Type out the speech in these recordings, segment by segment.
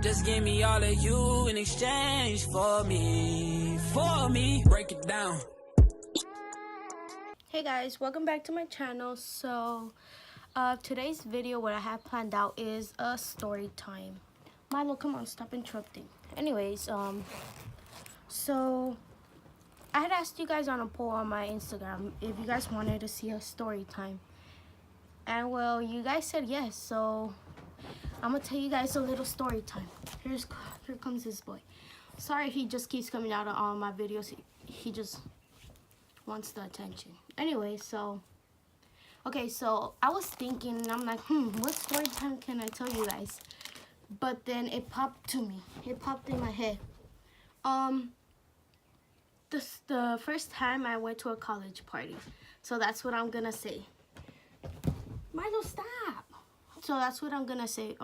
Just give me all of you in exchange for me. Break it down. Hey guys, welcome back to my channel. So today's video, what I have planned out is a story time. Milo, come on, stop interrupting. Anyways, so I had asked you guys on a poll on my Instagram if you guys wanted to see a story time, and well, you guys said yes. So I'm gonna tell you guys a little story time. Here comes this boy. Sorry, he just keeps coming out of all my videos. He just wants the attention. Anyway, so okay, so I was thinking, and I'm like, what story time can I tell you guys? But then it popped to me. It popped in my head. The first time I went to a college party. So that's what I'm gonna say. Milo, stop. So that's what I'm gonna say.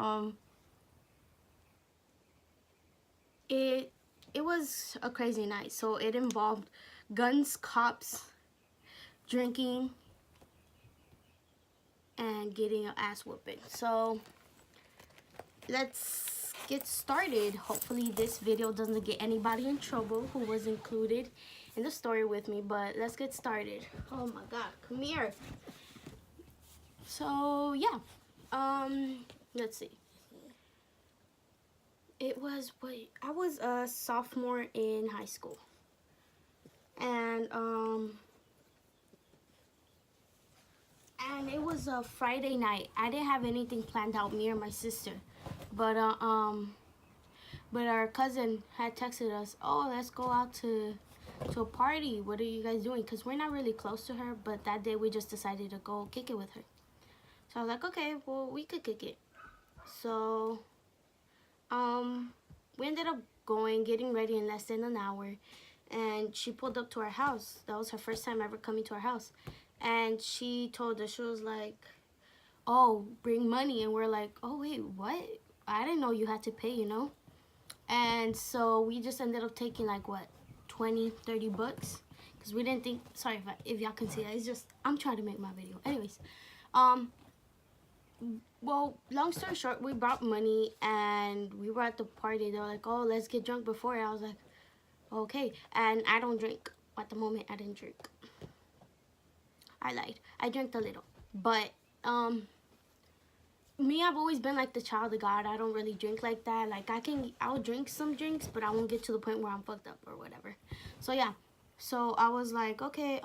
It was a crazy night. So it involved guns, cops, drinking, and getting an ass whooping. So let's get started. Hopefully this video doesn't get anybody in trouble who was included in the story with me, but let's get started. Oh my god, come here. So yeah, let's see. I was a sophomore in high school, and it was a Friday night. I didn't have anything planned out, me or my sister, but our cousin had texted us, oh, let's go out to a party. What are you guys doing? Because we're not really close to her, but that day we just decided to go kick it with her. So I was like, okay, well, we could kick it. So we ended up getting ready in less than an hour, and she pulled up to our house. That was her first time ever coming to our house. And she told us, she was like, oh, bring money. And we're like, oh, wait, what? I didn't know you had to pay, you know? And so we just ended up taking like, what, 20, 30 bucks? Because we didn't think, sorry if y'all can see that. It's just, I'm trying to make my video. Anyways, well, long story short, we brought money and we were at the party. They were like, oh, let's get drunk before. I was like, okay. And I don't drink. At the moment, I didn't drink. I lied. I drank a little. But, me, I've always been like the child of God. I don't really drink like that. Like, I'll drink some drinks, but I won't get to the point where I'm fucked up or whatever. So, yeah. So, I was like, okay,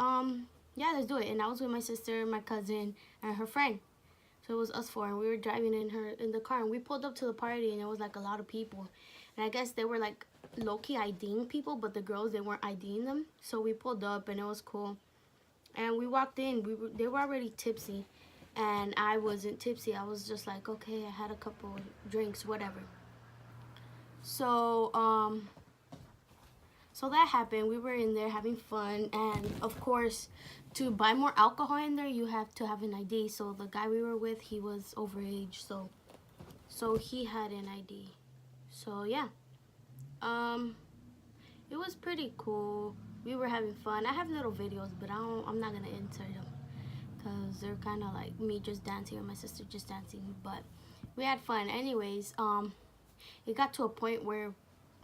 yeah, let's do it. And I was with my sister, my cousin, and her friend. So, it was us four, and we were driving in the car, and we pulled up to the party, and it was like a lot of people. And I guess they were like low-key IDing people, but the girls, they weren't IDing them. So, we pulled up, and it was cool. And we walked in. They were already tipsy, and I wasn't tipsy. I was just like, okay, I had a couple drinks, whatever. So so that happened. We were in there having fun, and of course, to buy more alcohol in there, you have to have an ID. So the guy we were with, he was overage, so he had an ID. So yeah, it was pretty cool. We were having fun. I have little videos, but I'm not gonna insert them because they're kind of like me just dancing or my sister just dancing. But we had fun. Anyways, it got to a point where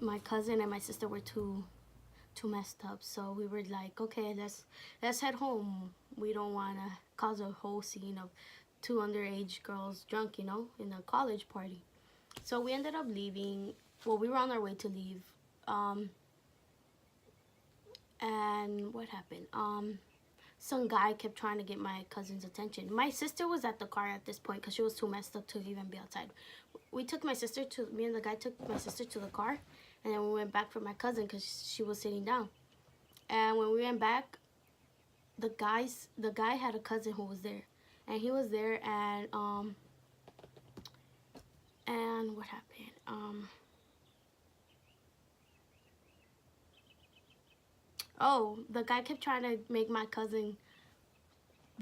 my cousin and my sister were too messed up. So we were like, okay, let's head home. We don't want to cause a whole scene of two underage girls drunk, you know, in a college party. So we ended up leaving. Well, we were on our way to leave. And what happened? Some guy kept trying to get my cousin's attention. My sister was at the car at this point because she was too messed up to even be outside. Me and the guy took my sister to the car, and then we went back for my cousin because she was sitting down. And when we went back, the guy had a cousin who was there, and he was there, and what happened? Oh, the guy kept trying to make my cousin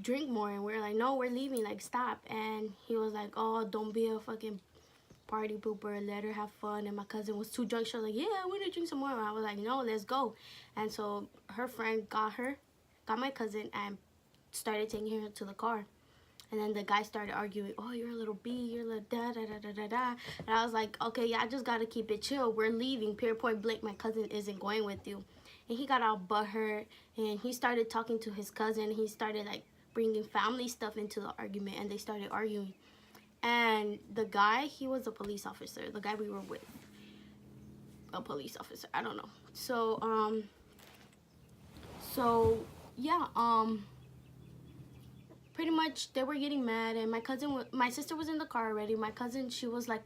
drink more, and we were like, no, we're leaving, like, stop. And he was like, oh, don't be a fucking party pooper, let her have fun. And my cousin was too drunk. She was like, yeah, I want to drink some more. And I was like, no, let's go. And so her friend got my cousin, and started taking her to the car. And then the guy started arguing, oh, you're a little B, you're a little da da da da da da. And I was like, okay, yeah, I just gotta keep it chill. We're leaving, period, point blank. My cousin isn't going with you. And he got all butthurt, and he started talking to his cousin. He started like bringing family stuff into the argument, and they started arguing. And the guy, he was a police officer. The guy we were with, a police officer. I don't know. Pretty much they were getting mad, and my sister was in the car already. My cousin, she was like,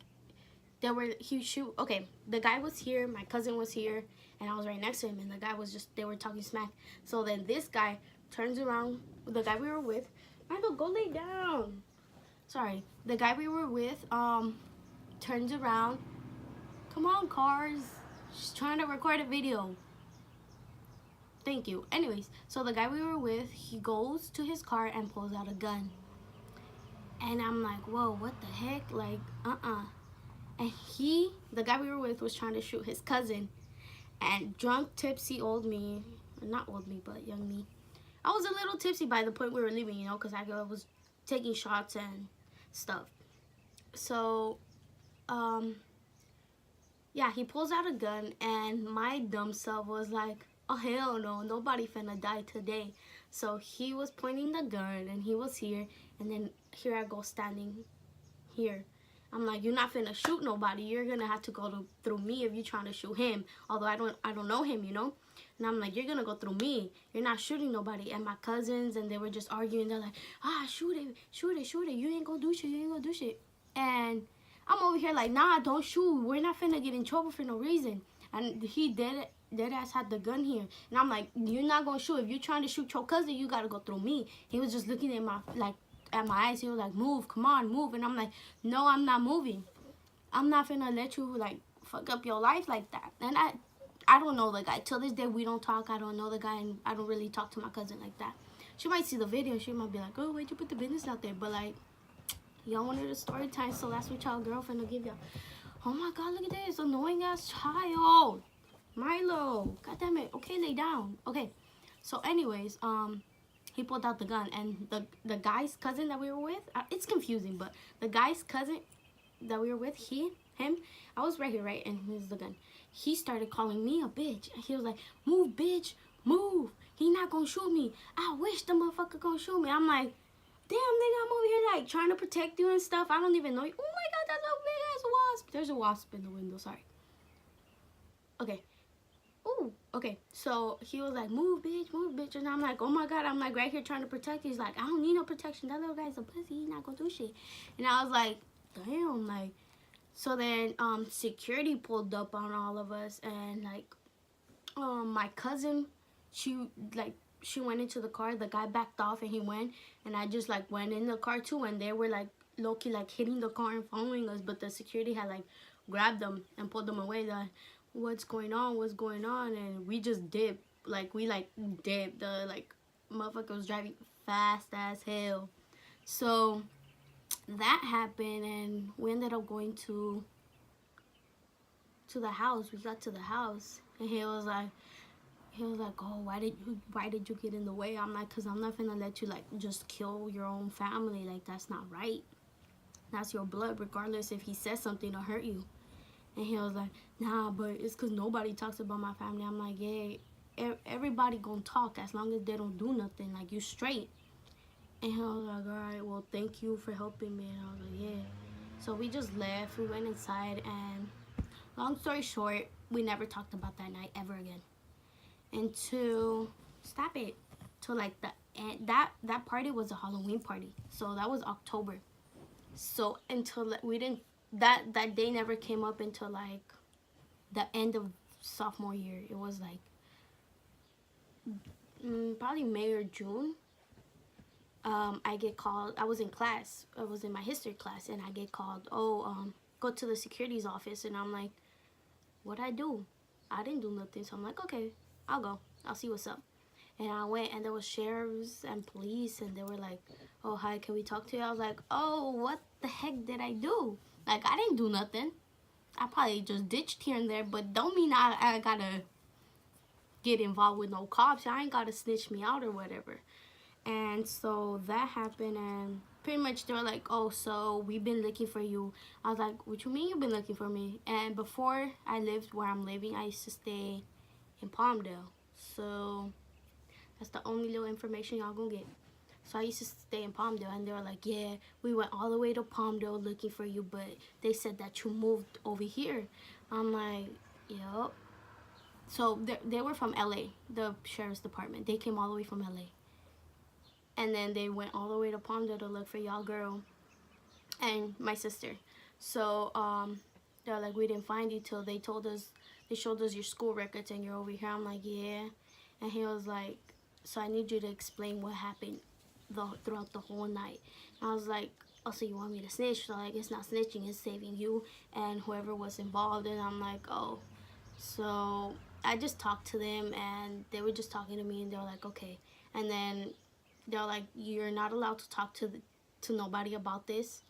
okay, the guy was here, my cousin was here, and I was right next to him, and the guy was just, they were talking smack. So then this guy turns around, the guy we were with, Michael, go lay down. Sorry, the guy we were with turns around. Come on, cars. She's trying to record a video. Thank you. Anyways, so the guy we were with, he goes to his car and pulls out a gun. And I'm like, whoa, what the heck? Like, And the guy we were with was trying to shoot his cousin. And drunk, tipsy, old me, not old me, but young me. I was a little tipsy by the point we were leaving, you know, because I was taking shots and stuff. So, yeah, he pulls out a gun, and my dumb self was like, oh, hell no, nobody finna die today. So he was pointing the gun, and he was here, and then here I go standing here. I'm like, you're not finna shoot nobody. You're gonna have to go through me if you're trying to shoot him. Although I don't know him, you know. And I'm like, you're gonna go through me. You're not shooting nobody. And my cousins, and they were just arguing. They're like, shoot it, shoot it, shoot it. You ain't gonna do shit. You ain't gonna do shit. And I'm over here like, nah, don't shoot. We're not finna get in trouble for no reason. And he dead ass had the gun here. And I'm like, you're not gonna shoot. If you're trying to shoot your cousin, you gotta go through me. He was just looking at my eyes. He was like, move, come on, move. And I'm like, no, I'm not moving. I'm not finna let you like fuck up your life like that. And I don't know the guy. Till this day we don't talk. I don't know the guy, and I don't really talk to my cousin like that. She might see the video and she might be like, oh, why'd you put the business out there? But like, y'all wanted a story time, so that's what y'all girlfriend will give y'all. Oh my god, look at this annoying ass child. Milo, god damn it. Okay, lay down. Okay, so anyways, he pulled out the gun, and the guy's cousin that we were with, it's confusing, but the guy's cousin that we were with, him, I was right here, right, and here's the gun. He started calling me a bitch, and he was like, move, bitch, move. He not gonna shoot me. I wish the motherfucker gonna shoot me. I'm like, damn, nigga, I'm over here like trying to protect you and stuff. I don't even know you. Oh my god, that's a big ass wasp. There's a wasp in the window, sorry. Okay. Ooh, okay. So he was like, move, bitch. And I'm like, oh my god, I'm like right here trying to protect you. He's like, I don't need no protection. That little guy's a pussy. He's not gonna do shit. And I was like, damn, like. So then security pulled up on all of us, and like my cousin, she went into the car. The guy backed off and he went, and I just like went in the car too, and they were like low-key like hitting the car and following us, but the security had like grabbed them and pulled them away. Like, what's going on? And we just dipped. Like we like dipped. The like motherfucker was driving fast as hell. So that happened, and we ended up going to the house. We got to the house, and he was like, oh, why did you get in the way? I'm like, cause I'm not gonna let you like just kill your own family. Like, that's not right. That's your blood, regardless if he says something to hurt you. And he was like, nah, but it's cause nobody talks about my family. I'm like, yeah, everybody gonna talk as long as they don't do nothing. Like, you straight. And he was like, all right, well, thank you for helping me. And I was like, yeah. So we just left. We went inside, and long story short, we never talked about that night ever again. Until, stop it, till like the end. That party was a Halloween party. So that was October. So until we didn't, that day never came up until like the end of sophomore year. It was like probably May or June. I get called. I was in class. I was in my history class, and I get called. Go to the security's office. And I'm like, what'd I do? I didn't do nothing. So I'm like, okay, I'll go. I'll see what's up. And I went, and there was sheriffs and police, and they were like, oh, hi, can we talk to you? I was like, oh, what the heck did I do? Like, I didn't do nothing. I probably just ditched here and there, but don't mean I gotta get involved with no cops. I ain't gotta snitch me out or whatever. And so that happened, and pretty much they were like, oh, so we've been looking for you. I was like, what you mean you've been looking for me? And before I lived where I'm living, I used to stay in Palmdale. So that's the only little information y'all gonna get. So I used to stay in Palmdale, and they were like, yeah, we went all the way to Palmdale looking for you, but they said that you moved over here. I'm like, yup. So they were from LA, the sheriff's department. They came all the way from LA. And then they went all the way to Palmdale to look for y'all girl and my sister. So they're like, we didn't find you till they showed us your school records and you're over here. I'm like, yeah. And he was like, so I need you to explain what happened throughout the whole night. And I was like, oh, so you want me to snitch? So like, it's not snitching, it's saving you and whoever was involved. And I'm like, oh. So I just talked to them, and they were just talking to me, and they were like, okay. And then they're like, you're not allowed to talk to nobody about this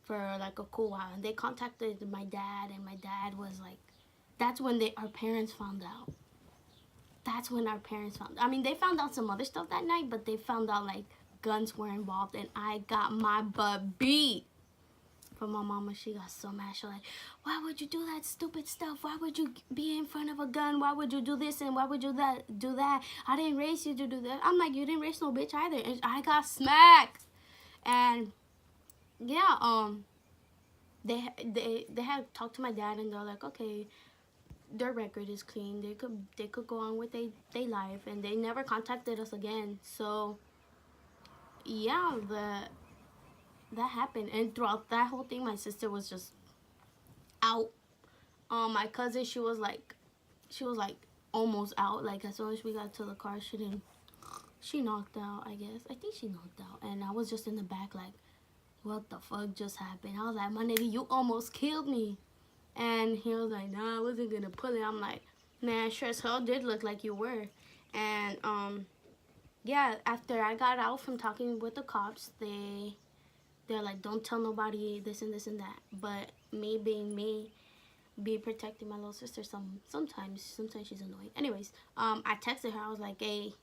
for like a cool while. And they contacted my dad, and my dad was like, that's when our parents found out. That's when our parents found, I mean, they found out some other stuff that night, but they found out like guns were involved, and I got my butt beat. But my mama, she got so mad. She like, why would you do that stupid stuff? Why would you be in front of a gun? Why would you do this and why would you do that? I didn't raise you to do that. I'm like, you didn't raise no bitch either. And I got smacked. And yeah, they had talked to my dad, and they're like, okay, their record is clean. They could go on with their life, and they never contacted us again. So yeah, that happened. And throughout that whole thing, my sister was just out. My cousin, she was like almost out. Like as soon as we got to the car, she knocked out, I guess. I think she knocked out. And I was just in the back like, what the fuck just happened? I was like, my nigga, you almost killed me. And he was like, nah, I wasn't gonna pull it. I'm like, man, sure as hell did look like you were. And yeah, after I got out from talking with the cops, they're like, don't tell nobody this and this and that. But me being me, be protecting my little sister sometimes she's annoying. Anyways, I texted her. I was like, hey,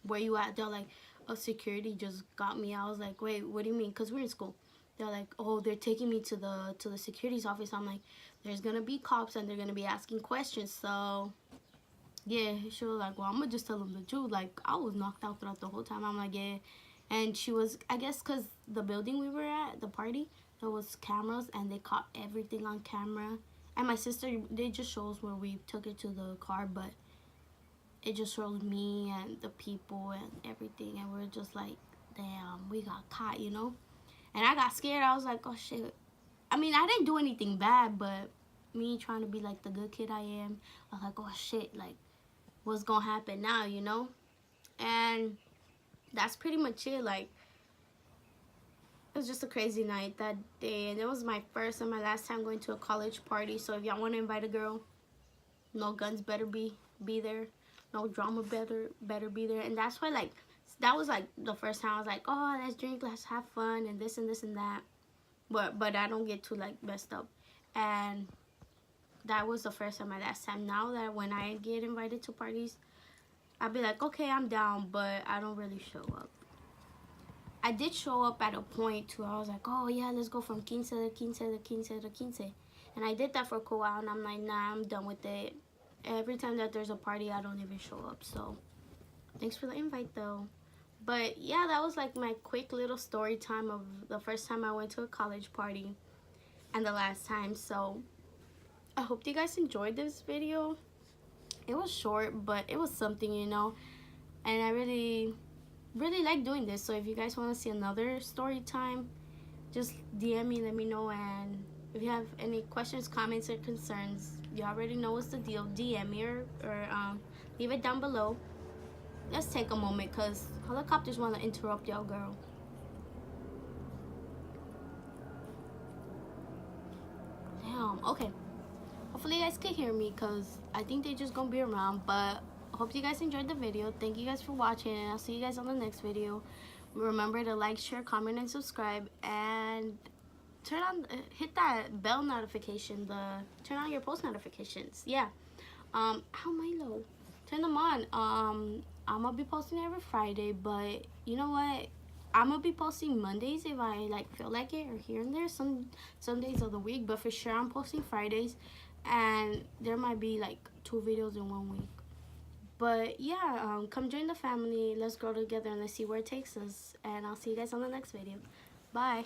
where you at? They're like, oh, security just got me. I was like, wait, what do you mean? Because we're in school. They're like, oh, they're taking me to the security's office. I'm like, there's gonna be cops and they're gonna be asking questions. So yeah, she was like, well, I'm gonna just tell them the truth. Like, I was knocked out throughout the whole time. I'm like, yeah. And she was, I guess, because the building we were at, the party, there was cameras, and they caught everything on camera. And my sister, they just shows where we took it to the car, but it just shows me and the people and everything. And we're just like, damn, we got caught, you know? And I got scared. I was like, oh, shit. I mean, I didn't do anything bad, but me trying to be like the good kid I am, I was like, oh, shit, like, what's gonna happen now, you know? And that's pretty much it. Like, it was just a crazy night that day, and it was my first and my last time going to a college party. So if y'all want to invite a girl, no guns better be there, no drama better be there. And that's why, like, that was like the first time I was like, oh, let's drink, let's have fun, and this and this and that, but I don't get too like messed up. And that was the first and my last time. Now that when I get invited to parties, I'll be like, okay, I'm down, but I don't really show up. I did show up at a point too. I was like, oh yeah, let's go from quince to quince to quince to quince. And I did that for a cool while, and I'm like, nah, I'm done with it. Every time that there's a party, I don't even show up. So thanks for the invite though. But yeah, that was like my quick little story time of the first time I went to a college party and the last time. So I hope you guys enjoyed this video. It was short, but it was something, you know. And I really like doing this. So if you guys want to see another story time, just DM me, let me know. And if you have any questions, comments, or concerns, you already know what's the deal. DM me or leave it down below. Let's take a moment, because helicopters want to interrupt y'all girl. Damn, okay. Hopefully you guys can hear me, because I think they're just going to be around. But I hope you guys enjoyed the video. Thank you guys for watching, and I'll see you guys on the next video. Remember to like, share, comment, and subscribe. And hit that bell notification. Turn on your post notifications. Yeah. How Milo? Turn them on. I'm going to be posting every Friday, but you know what? I'm gonna be posting Mondays if I like feel like it, or here and there some days of the week, but for sure I'm posting Fridays, and there might be like 2 videos in 1 week. But yeah, come join the family. Let's grow together and let's see where it takes us. And I'll see you guys on the next video. Bye.